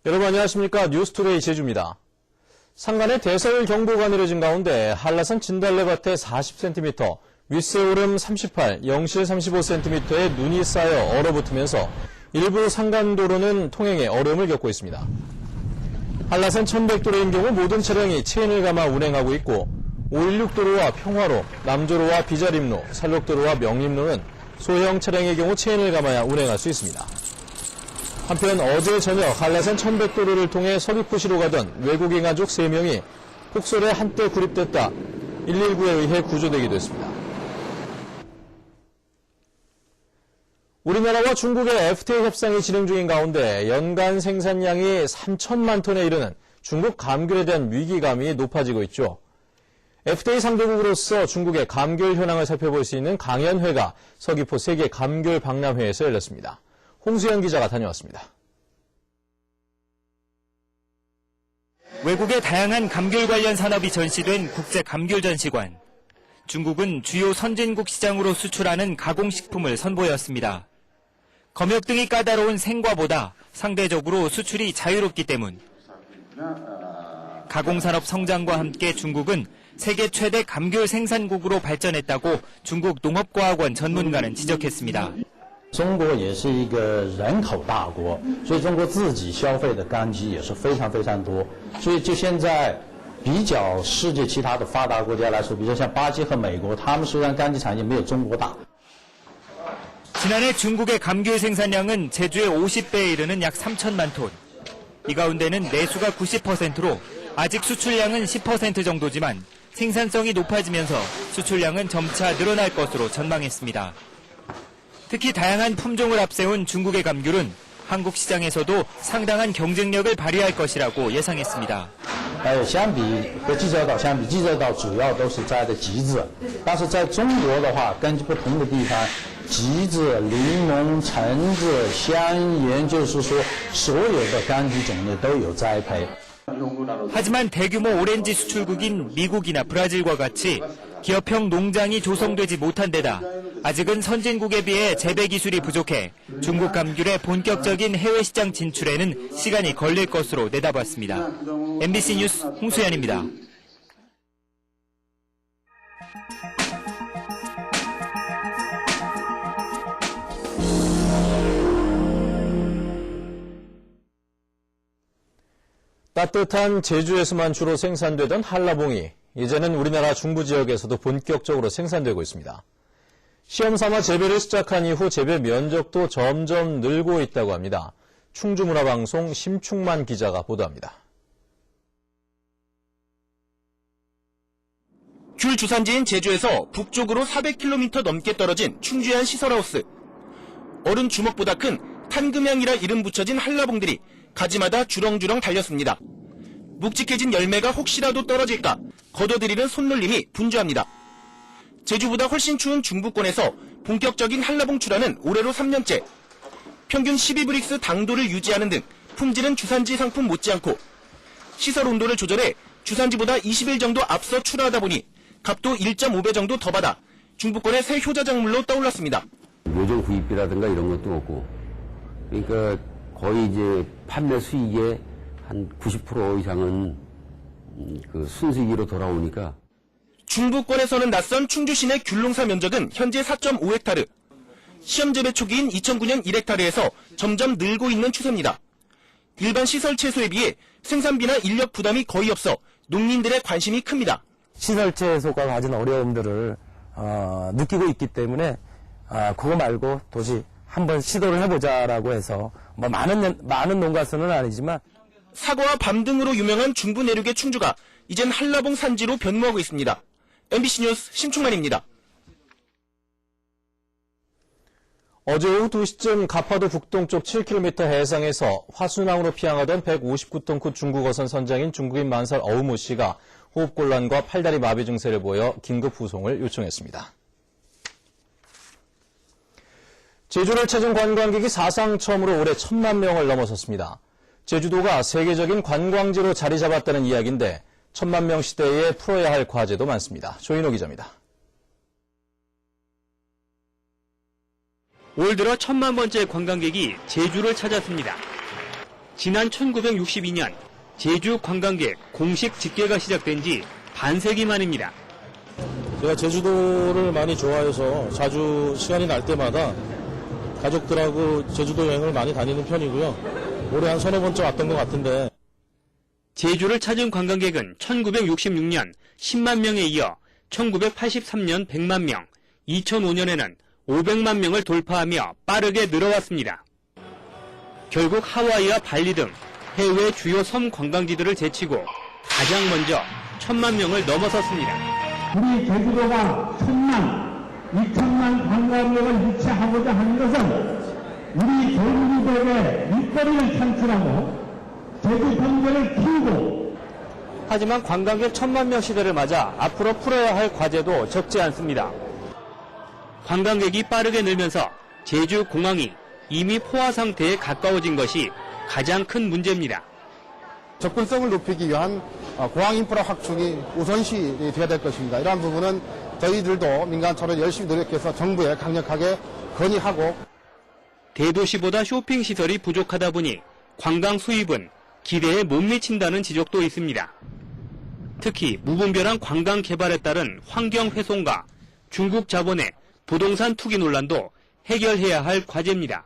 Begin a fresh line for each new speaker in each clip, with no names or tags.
여러분 안녕하십니까. 뉴스투데이 제주입니다. 산간에 대설 경보가 내려진 가운데 한라산 진달래밭에 40cm, 윗세오름 38, 영실 35cm의 눈이 쌓여 얼어붙으면서 일부 산간도로는 통행에 어려움을 겪고 있습니다. 한라산 1100도로인 경우 모든 차량이 체인을 감아 운행하고 있고 516도로와 평화로, 남조로와 비자림로, 살록도로와 명림로는 소형 차량의 경우 체인을 감아야 운행할 수 있습니다. 한편 어제 저녁 한라산 1100도로를 통해 서귀포시로 가던 외국인 가족 3명이 폭설에 한때 구립됐다 119에 의해 구조되기도 했습니다. 우리나라와 중국의 FTA 협상이 진행 중인 가운데 연간 생산량이 3천만 톤에 이르는 중국 감귤에 대한 위기감이 높아지고 있죠. FTA 상대국으로서 중국의 감귤 현황을 살펴볼 수 있는 강연회가 서귀포 세계 감귤 박람회에서 열렸습니다. 홍수연 기자가 다녀왔습니다.
외국의 다양한 감귤 관련 산업이 전시된 국제 감귤 전시관. 중국은 주요 선진국 시장으로 수출하는 가공식품을 선보였습니다. 검역 등이 까다로운 생과보다 상대적으로 수출이 자유롭기 때문. 가공산업 성장과 함께 중국은 세계 최대 감귤 생산국으로 발전했다고 중국 농업과학원 전문가는 지적했습니다.
中国也是一个人口大国，所以中国自己消费的柑橘也是非常非常多。所以就现在比较世界其他的发达国家来说，比如像巴西和美国，他们虽然柑橘产业没有中国大。
지난해 중국의 감귤 생산량은 제주의 50배에 이르는 약 3천만 톤. 이 가운데는 내수가 90%로 아직 수출량은 10% 정도지만 생산성이 높아지면서 수출량은 점차 늘어날 것으로 전망했습니다. 특히 다양한 품종을 앞세운 중국의 감귤은 한국 시장에서도 상당한 경쟁력을 발휘할 것이라고 예상했습니다.
相比和济州岛相比，济州岛主要都是摘的橘子，但是在中国的话，根据不同的地方，橘子、柠檬、橙子、香盐，就是说所有的柑橘种类都有栽培。
하지만 대규모 오렌지 수출국인 미국이나 브라질과 같이 기업형 농장이 조성되지 못한 데다 아직은 선진국에 비해 재배 기술이 부족해 중국 감귤의 본격적인 해외 시장 진출에는 시간이 걸릴 것으로 내다봤습니다. MBC 뉴스 홍수연입니다.
따뜻한 제주에서만 주로 생산되던 한라봉이 이제는 우리나라 중부 지역에서도 본격적으로 생산되고 있습니다. 시험삼아 재배를 시작한 이후 재배 면적도 점점 늘고 있다고 합니다. 충주문화방송 심충만 기자가 보도합니다.
귤 주산지인 제주에서 북쪽으로 400km 넘게 떨어진 충주의 한 시설하우스. 어른 주먹보다 큰 탄금향이라 이름 붙여진 한라봉들이 가지마다 주렁주렁 달렸습니다. 묵직해진 열매가 혹시라도 떨어질까 걷어들이는 손놀림이 분주합니다. 제주보다 훨씬 추운 중부권에서 본격적인 한라봉 출하는 올해로 3년째. 평균 12브릭스 당도를 유지하는 등 품질은 주산지 상품 못지않고 시설 온도를 조절해 주산지보다 20일 정도 앞서 출하하다 보니 값도 1.5배 정도 더 받아 중부권의 새 효자작물로 떠올랐습니다.
묘종 구입비라든가 이런 것도 없고 그러니까 거의 이제 판매 수익의 한 90% 이상은 그 순수익으로 돌아오니까.
중부권에서는 낯선 충주시내 귤농사 면적은 현재 4.5헥타르. 시험 재배 초기인 2009년 1헥타르에서 점점 늘고 있는 추세입니다. 일반 시설 채소에 비해 생산비나 인력 부담이 거의 없어 농민들의 관심이 큽니다.
시설 채소가 가진 어려움들을 느끼고 있기 때문에 그거 말고 도시 한번 시도를 해보자라고 해서 뭐 많은 농가 수는 아니지만
사과와 밤 등으로 유명한 중부 내륙의 충주가 이젠 한라봉 산지로 변모하고 있습니다. MBC 뉴스 심충만입니다.
어제 오후 2시쯤 가파도 북동쪽 7km 해상에서 화순항으로 피항하던 159톤급 중국어선 선장인 중국인 만살 어우모 씨가 호흡곤란과 팔다리 마비 증세를 보여 긴급 후송을 요청했습니다. 제주를 찾은 관광객이 사상 처음으로 올해 1,000만 명을 넘어섰습니다. 제주도가 세계적인 관광지로 자리 잡았다는 이야기인데 1,000만 명 시대에 풀어야 할 과제도 많습니다. 조인호 기자입니다.
올 들어 1,000만 번째 관광객이 제주를 찾았습니다.
지난 1962년 제주 관광객 공식 집계가 시작된 지 반세기 만입니다.
제가 제주도를 많이 좋아해서 자주 시간이 날 때마다 가족들하고 제주도 여행을 많이 다니는 편이고요. 올해 한 서너 번째 왔던 것 같은데.
제주를 찾은 관광객은 1966년 10만 명에 이어 1983년 100만 명, 2005년에는 500만 명을 돌파하며 빠르게 늘어왔습니다. 결국 하와이와 발리 등 해외 주요 섬 관광지들을 제치고 가장 먼저 1000만 명을 넘어섰습니다.
우리 제주도가 1000만, 2000만 관광객을 유치하고자 하는 것은 우리 제주도에 일거리를 창출하고 제주 경제를 키우고.
하지만 관광객 1000만 명 시대를 맞아 앞으로 풀어야 할 과제도 적지 않습니다. 관광객이 빠르게 늘면서 제주 공항이 이미 포화 상태에 가까워진 것이 가장 큰 문제입니다.
접근성을 높이기 위한 공항 인프라 확충이 우선시 되어야 될 것입니다. 이러한 부분은 저희들도 민간처럼 열심히 노력해서 정부에 강력하게 건의하고.
대도시보다 쇼핑 시설이 부족하다 보니 관광 수입은 기대에 못 미친다는 지적도 있습니다. 특히 무분별한 관광 개발에 따른 환경 훼손과 중국 자본의 부동산 투기 논란도 해결해야 할 과제입니다.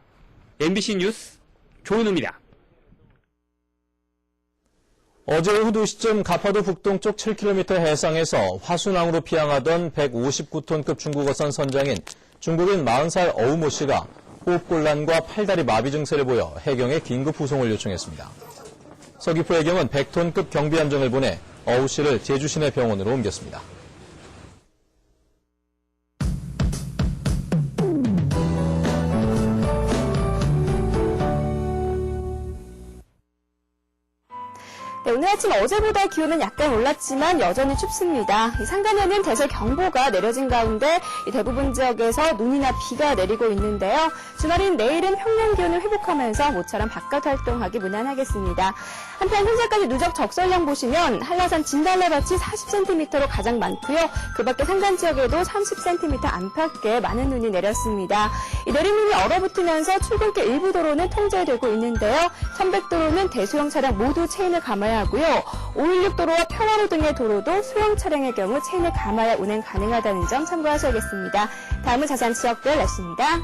MBC 뉴스 조은우입니다.
어제 오후 2시쯤 가파도 북동쪽 7km 해상에서 화순항으로 피항하던 159톤급 중국어선 선장인 중국인 40살 어우모 씨가 호흡곤란과 팔다리 마비 증세를 보여 해경에 긴급 후송을 요청했습니다. 서귀포 해경은 100톤급 경비함정을 보내 어우 씨를 제주 시내 병원으로 옮겼습니다.
네, 오늘 아침 어제보다 기온은 약간 올랐지만 여전히 춥습니다. 이 상간에는 대설경보가 내려진 가운데 대부분 지역에서 눈이나 비가 내리고 있는데요. 주말인 내일은 평년 기온을 회복하면서 모처럼 바깥 활동하기 무난하겠습니다. 한편 현재까지 누적 적설량 보시면 한라산 진달래밭이 40cm로 가장 많고요. 그 밖에 산간 지역에도 30cm 안팎의 많은 눈이 내렸습니다. 이 내린 눈이 얼어붙으면서 출근길 일부 도로는 통제되고 있는데요. 300도로는 대소형 차량 모두 체인을 감아야 하고요. 516 도로와 평화로 등의 도로도 소형 차량의 경우 체인을 감아야 운행 가능하다는 점 참고하셔야겠습니다. 다음은 자세한 지역별 날씨입니다.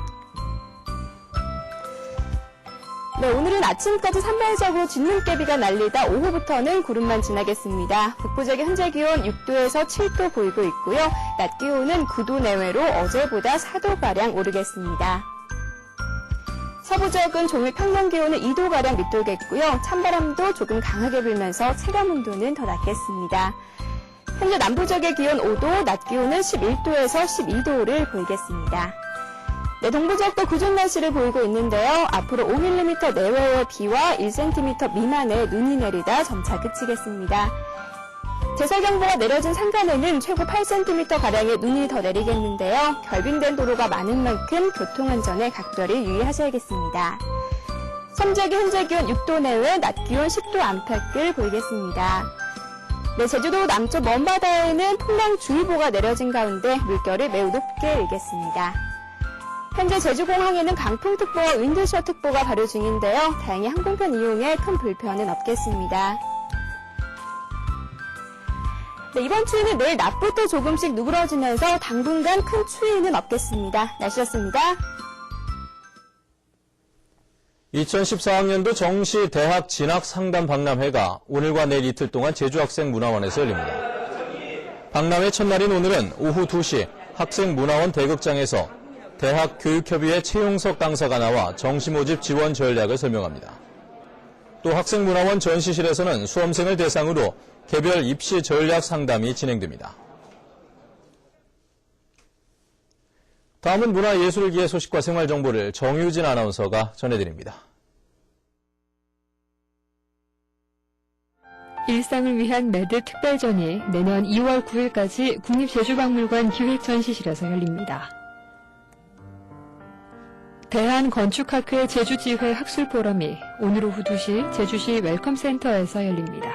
네, 오늘은 아침까지 산발적으로 진눈깨비가 날리다 오후부터는 구름만 지나겠습니다. 북부 지역의 현재 기온 6도에서 7도 보이고 있고요. 낮 기온은 9도 내외로 어제보다 4도가량 오르겠습니다. 서부 지역은 종일 평년 기온은 2도가량 밑돌겠고요. 찬바람도 조금 강하게 불면서 체감 온도는 더 낮겠습니다. 현재 남부 지역의 기온 5도, 낮 기온은 11도에서 12도를 보이겠습니다. 네, 동부 지역도 구준 날씨를 보이고 있는데요. 앞으로 5mm 내외의 비와 1cm 미만의 눈이 내리다 점차 그치겠습니다. 대설경보가 내려진 산간에는 최고 8cm가량의 눈이 더 내리겠는데요. 결빙된 도로가 많은 만큼 교통안전에 각별히 유의하셔야겠습니다. 섬지역의 현재 기온 6도 내외, 낮 기온 10도 안팎을 보이겠습니다. 네, 제주도 남쪽 먼바다에는 풍랑주의보가 내려진 가운데 물결이 매우 높게 일겠습니다. 현재 제주공항에는 강풍특보와 윈드셔특보가 발효 중인데요. 다행히 항공편 이용에 큰 불편은 없겠습니다. 네, 이번 추위는 내일 낮부터 조금씩 누그러지면서 당분간 큰 추위는 없겠습니다. 날씨였습니다.
2014학년도 정시 대학 진학 상담 박람회가 오늘과 내일 이틀 동안 제주학생문화원에서 열립니다. 박람회 첫날인 오늘은 오후 2시 학생문화원 대극장에서 대학 교육협의회 최용석 강사가 나와 정시 모집 지원 전략을 설명합니다. 또 학생문화원 전시실에서는 수험생을 대상으로 개별 입시 전략 상담이 진행됩니다. 다음은 문화예술기의 소식과 생활정보를 정유진 아나운서가 전해드립니다.
일상을 위한 매듭 특별전이 내년 2월 9일까지 국립제주박물관 기획전시실에서 열립니다. 대한건축학회 제주지회 학술포럼이 오늘 오후 2시 제주시 웰컴센터에서 열립니다.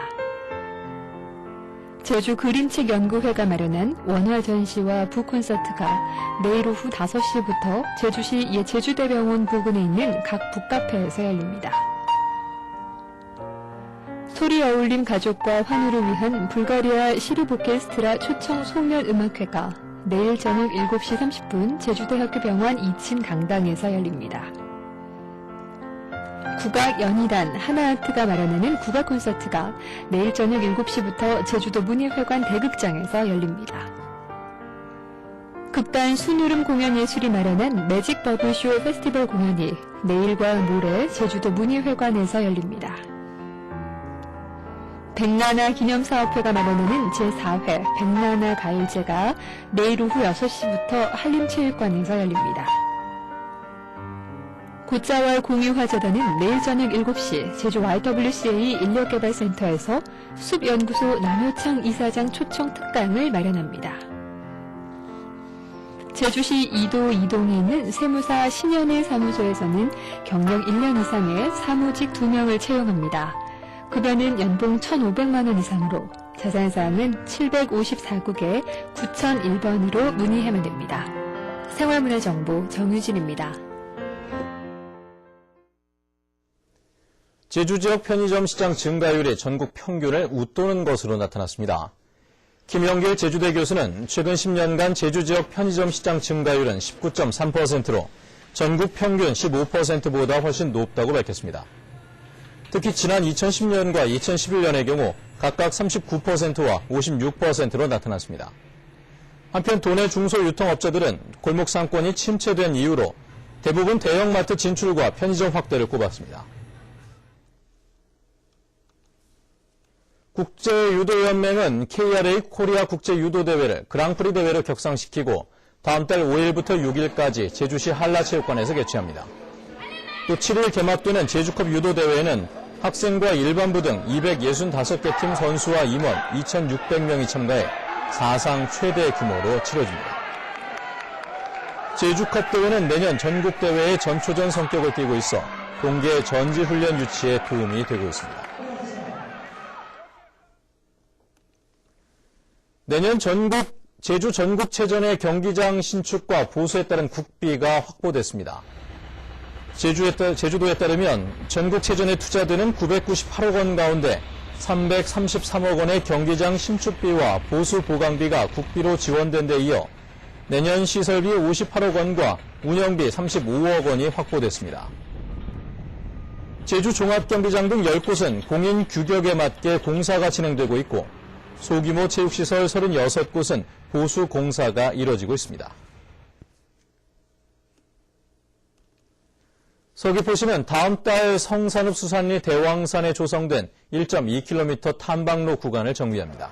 제주그림책 연구회가 마련한 원화 전시와 북콘서트가 내일 오후 5시부터 제주시 제주대병원 부근에 있는 각 북카페에서 열립니다. 술이 어울린 가족과 환호를 위한 불가리아 시리보케스트라 초청 송년 음악회가 내일 저녁 7시 30분 제주대학교병원 2층 강당에서 열립니다. 국악 연희단 하나아트가 마련하는 국악 콘서트가 내일 저녁 7시부터 제주도 문예회관 대극장에서 열립니다. 극단 순우름 공연예술이 마련한 매직 버블쇼 페스티벌 공연이 내일과 모레 제주도 문예회관에서 열립니다. 백나나 기념사업회가 마련하는 제4회 백나나 가일제가 내일 오후 6시부터 한림체육관에서 열립니다. 곶자왈 공유화재단은 내일 저녁 7시 제주 YWCA 인력개발센터에서 숲연구소 남효창 이사장 초청 특강을 마련합니다. 제주시 2도 2동에 있는 세무사 신현일 사무소에서는 경력 1년 이상의 사무직 2명을 채용합니다. 급여는 연봉 1,500만 원 이상으로 자세한사항은 754국에 9001번으로 문의하면 됩니다. 생활문화정보 정유진입니다.
제주 지역 편의점 시장 증가율이 전국 평균을 웃도는 것으로 나타났습니다. 김영길 제주대 교수는 최근 10년간 제주 지역 편의점 시장 증가율은 19.3%로 전국 평균 15%보다 훨씬 높다고 밝혔습니다. 특히 지난 2010년과 2011년의 경우 각각 39%와 56%로 나타났습니다. 한편 도내 중소유통업자들은 골목 상권이 침체된 이유로 대부분 대형마트 진출과 편의점 확대를 꼽았습니다. 국제유도연맹은 KRA 코리아 국제유도대회를 그랑프리 대회로 격상시키고 다음 달 5일부터 6일까지 제주시 한라체육관에서 개최합니다. 또 7일 개막되는 제주컵 유도대회에는 학생과 일반부 등 265개 팀 선수와 임원 2,600명이 참가해 사상 최대 규모로 치러집니다. 제주컵 대회는 내년 전국대회의 전초전 성격을 띠고 있어 동계 전지훈련 유치에 도움이 되고 있습니다. 내년 제주 전국체전의 경기장 신축과 보수에 따른 국비가 확보됐습니다. 제주도에 따르면 전국체전에 투자되는 998억 원 가운데 333억 원의 경기장 신축비와 보수 보강비가 국비로 지원된 데 이어 내년 시설비 58억 원과 운영비 35억 원이 확보됐습니다. 제주 종합경기장 등 10곳은 공인 규격에 맞게 공사가 진행되고 있고 소규모 체육시설 36곳은 보수 공사가 이뤄지고 있습니다. 서귀포시는 다음 달 성산읍 수산리 대왕산에 조성된 1.2km 탐방로 구간을 정비합니다.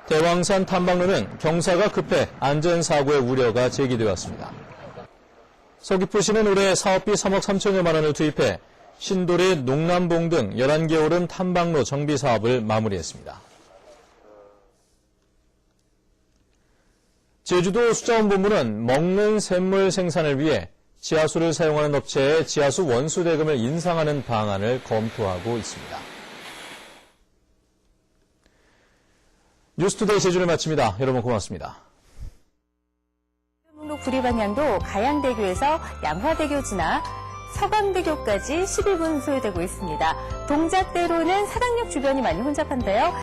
대왕산 탐방로는 경사가 급해 안전사고의 우려가 제기되었습니다. 서귀포시는 올해 사업비 3억 3천여만 원을 투입해 신도리, 농남봉 등 11개 오름 탐방로 정비 사업을 마무리했습니다. 제주도 수자원본부는 먹는 샘물 생산을 위해 지하수를 사용하는 업체에 지하수 원수 대금을 인상하는 방안을 검토하고 있습니다. 뉴스투데이 제주를 마칩니다. 여러분 고맙습니다.
구리방향도 가양대교에서 양화대교 지나 서강대교까지 12분 소요되고 있습니다. 동작대로는 사당역 주변이 많이 혼잡한데요.